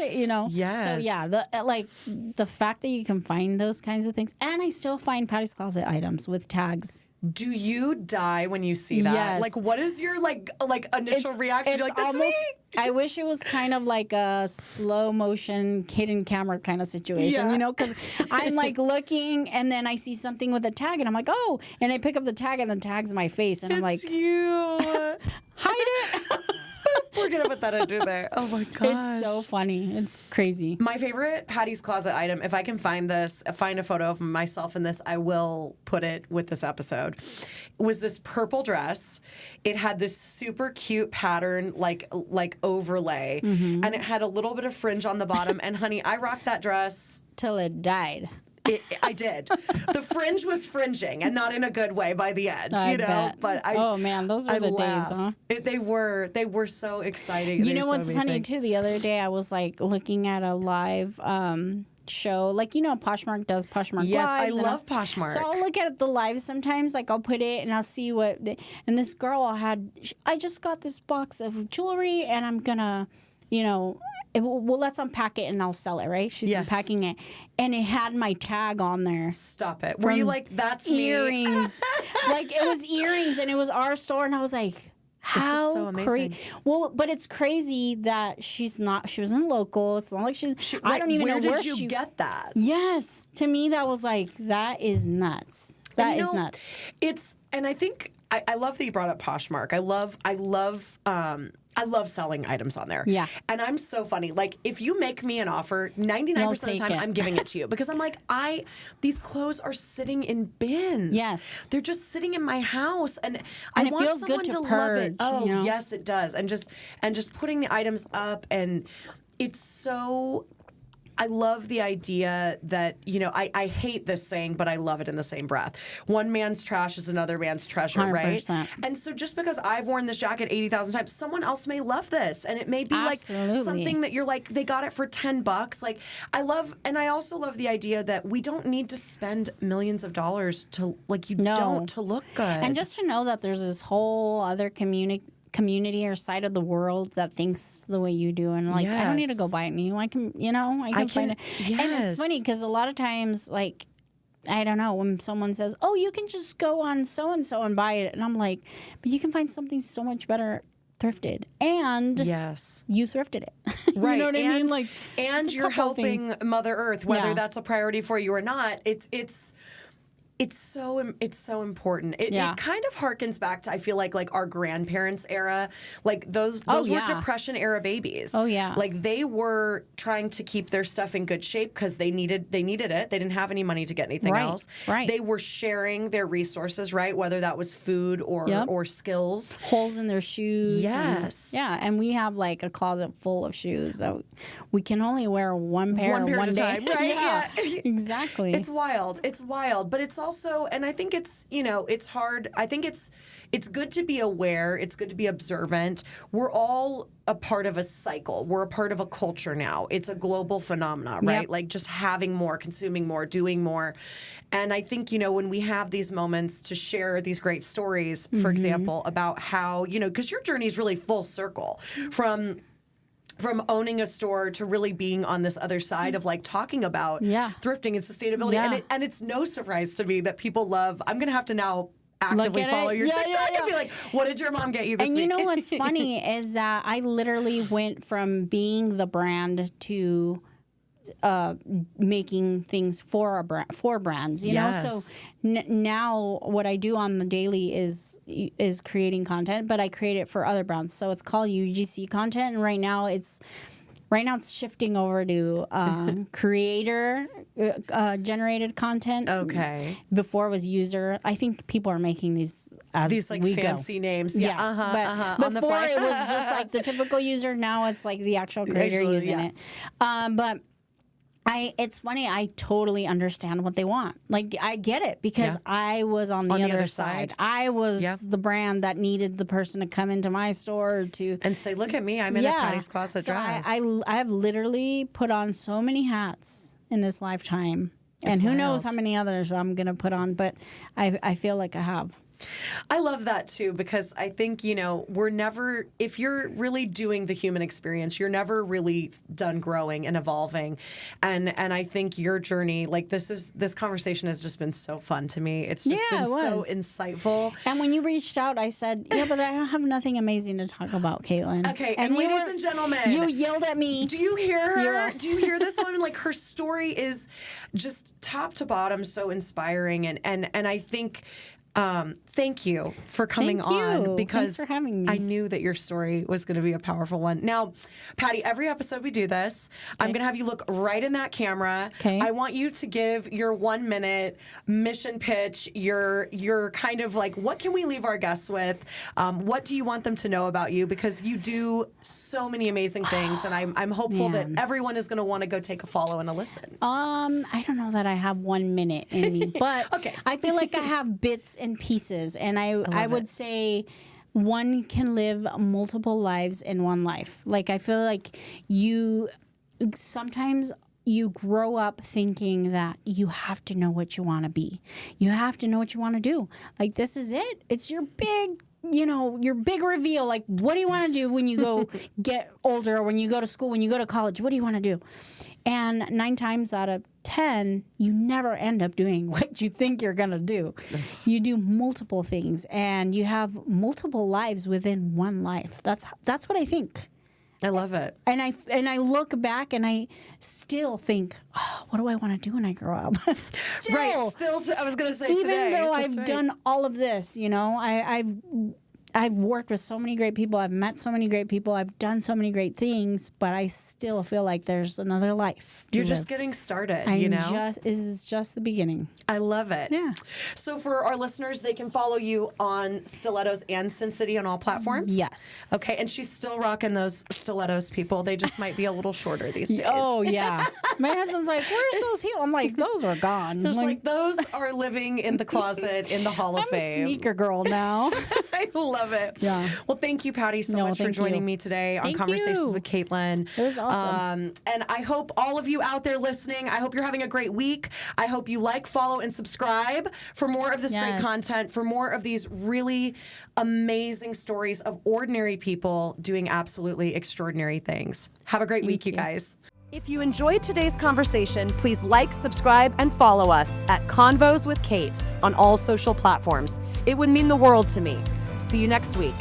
Yes. So, yeah, the fact that you can find those kinds of things. And I still find Patty's Closet items with tags. Do you die when you see that? Yes. Like, what is your initial reaction? You're like, that's me. I wish it was kind of like a slow motion hidden camera kind of situation, because I'm like looking and then I see something with a tag and I'm like, oh, and I pick up the tag and the tag's my face and I'm like, you. Hide it. We're going to put that under there. Oh my gosh. It's so funny. It's crazy. My favorite Patty's Closet item, if I can find a photo of myself in this, I will put it with this episode, was this purple dress. It had this super cute pattern, like overlay, and it had a little bit of fringe on the bottom. And honey, I rocked that dress till it died. I did. The fringe was fringing, and not in a good way by the end, I bet. But oh man, those were the days, huh? They were so exciting. You know what's funny too? The other day I was like looking at a live show, like Poshmark does Poshmark Yes, lives. I love Poshmark. So I'll look at the live sometimes. Like I'll put it and I'll see what. And this girl I just got this box of jewelry, and I'm gonna, well, let's unpack it and I'll sell it, right? She's unpacking it. And it had my tag on there. Stop it. Were you like, that's earrings. Like, it was earrings and it was our store. And I was like, how so amazing. Well, but it's crazy that she wasn't local. It's not like I don't even know where did you get that? Yes. To me, that was like, that is nuts. That is nuts. And I think, I love that you brought up Poshmark. I love selling items on there. Yeah. And I'm so funny. Like, if you make me an offer, 99% of the time, I'm giving it to you. Because I'm like, these clothes are sitting in bins. Yes. They're just sitting in my house. And I it want feels someone good to love it. purge, Oh, yes, it does. And just putting the items up. And it's so... I love the idea that, I hate this saying, but I love it in the same breath. One man's trash is another man's treasure, 100%. Right? And so just because I've worn this jacket 80,000 times, someone else may love this. And it may be like something that you're like, they got it for $10. Like, I also love the idea that we don't need to spend millions of dollars to look good. And just to know that there's this whole other community or side of the world that thinks the way you do, and like I don't need to go buy it new. I can find it. Yes. And it's funny because a lot of times, like, I don't know, when someone says, "Oh, you can just go on so and so and buy it," and I'm like, but you can find something so much better thrifted, and you thrifted it. Right. You know what I mean? Like, and you're helping Mother Earth, whether that's a priority for you or not. It's so important. It kind of harkens back to, I feel like our grandparents' era. Like those were Depression era babies. Oh yeah. Like they were trying to keep their stuff in good shape because they needed it. They didn't have any money to get anything else. Right. They were sharing their resources, right? Whether that was food or skills. Holes in their shoes. Yes. And we have like a closet full of shoes that we can only wear one pair one day. Time, right? Yeah. Exactly. It's wild. But it's also, and I think it's, it's hard. I think it's good to be aware. It's good to be observant. We're all a part of a cycle. We're a part of a culture now. It's a global phenomenon, right? Yep. Like just having more, consuming more, doing more. And I think, when we have these moments to share these great stories, for example, about how, because your journey is really full circle from owning a store to really being on this other side of like talking about thrifting and sustainability. Yeah. And it's no surprise to me that people love, I'm going to have to now actively follow your TikTok and be like, what did your mom get you this week? And you know what's funny is that I literally went from being the brand to making things for brands, you know. So now what I do on the daily is creating content, but I create it for other brands. So it's called UGC content, and right now it's shifting over to creator generated content. Okay. Before it was user. I think people are making these like fancy names. Yes. But before it was just like the typical user. Now it's like the actual creator using it. But It's funny. I totally understand what they want. Like, I get it because I was on the other side. I was the brand that needed the person to come into my store to and say, "Look at me, I'm in a Patty's Closet dress." I have literally put on so many hats in this lifetime, and who knows how many others I'm gonna put on. But I feel like I have. I love that too, because I think, we're never, if you're really doing the human experience, you're never really done growing and evolving. And I think your journey, like this conversation has just been so fun to me. It's just been so insightful. And when you reached out, I said, but I don't have nothing amazing to talk about, Caitlyn. Okay. And ladies and gentlemen, you yelled at me. Do you hear her? Do you hear this one? Like, her story is just top to bottom so inspiring. And I think, thank you for coming on, because thanks for having me. I knew that your story was going to be a powerful one. Now, Patty, every episode we do this, I'm going to have you look right in that camera. Okay. I want you to give your 1 minute mission pitch, your kind of like, what can we leave our guests with? What do you want them to know about you? Because you do so many amazing things, and I'm hopeful that everyone is going to want to go take a follow and a listen. I don't know that I have 1 minute in me, but Okay. I feel like I have bits and pieces, and I would say one can live multiple lives in one life. Like, I feel like sometimes you grow up thinking that you have to know what you want to be. You have to know what you want to do. Like, this is it. It's your big your big reveal. Like, what do you want to do when you go get older, or when you go to school, when you go to college? What do you want to do? And 9 times out of 10, you never end up doing what you think you're going to do. You do multiple things, and you have multiple lives within one life. That's what I think. I love it. And I look back and I still think, what do I want to do when I grow up? Right. Still, I was going to say even today. Even though I've done all of this, I've worked with so many great people. I've met so many great people. I've done so many great things, but I still feel like there's another life. You're just getting started, This is just the beginning. I love it. Yeah. So for our listeners, they can follow you on Stilettos and Sin City on all platforms? Yes. Okay, and she's still rocking those stilettos, people. They just might be a little shorter these days. Oh, yeah. My husband's like, where's those heels? I'm like, those are gone. Like, those are living in the closet in the Hall of Fame. I'm a sneaker girl now. I love it. Yeah. Well, thank you, Patty, so much for joining me today on Conversations with Caitlyn. It was awesome. And I hope all of you out there listening, I hope you're having a great week. I hope you like, follow, and subscribe for more of this great content, for more of these really amazing stories of ordinary people doing absolutely extraordinary things. Have a great week, you guys. If you enjoyed today's conversation, please like, subscribe, and follow us at Convos with Kate on all social platforms. It would mean the world to me. See you next week.